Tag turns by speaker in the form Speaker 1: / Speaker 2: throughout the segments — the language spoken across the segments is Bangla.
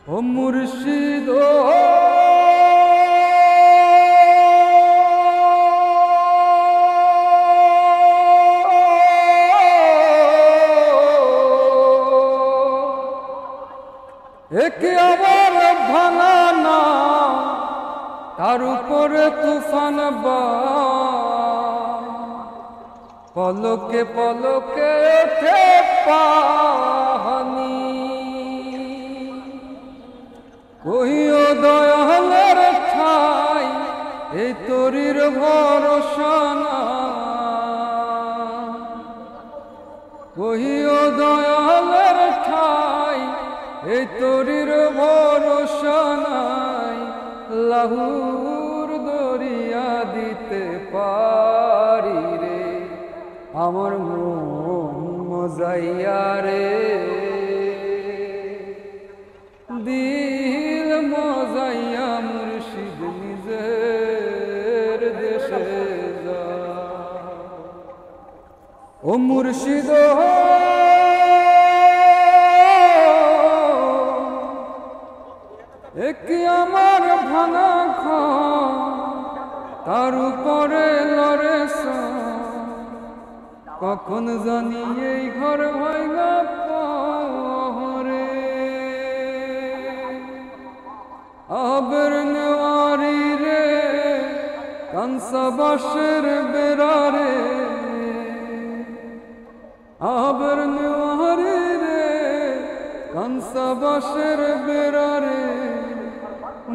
Speaker 1: ও মুর্শিদ একে আবার ভাঙা না তার উপরে তুফান বা পলকে পলকে ওঠে পাহানি কহিও দয়ালের ঠাই এই তরির ভরসা না কহিও দয়ালের ঠাই এই তরির ভরসা নাই লাহুর দরিয়া দিতে পারি রে আমার মন মজাইয়া রে দিল মজাইয়া মুর্শিদ নিজের দেশে যা ও মুর্শিদ একি আমার ভাঙা ঘর তার উপরে লড়ে কখন জানি এই ঘর ভাঙা পরে আবের নেওয়ারি রে কানসা বাসের বেড়ারে আবের নেওয়ারি রে কানসা বাসের বেড়ারে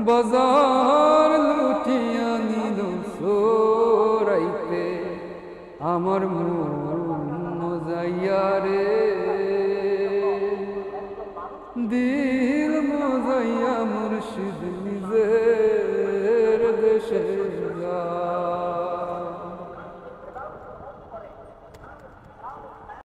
Speaker 1: বাজার লুটিয়া নিল সোরাইতে আমার মন মজাইয়া রে দিল মজাইয়া মুর্শিদ নিজের দেশে যা।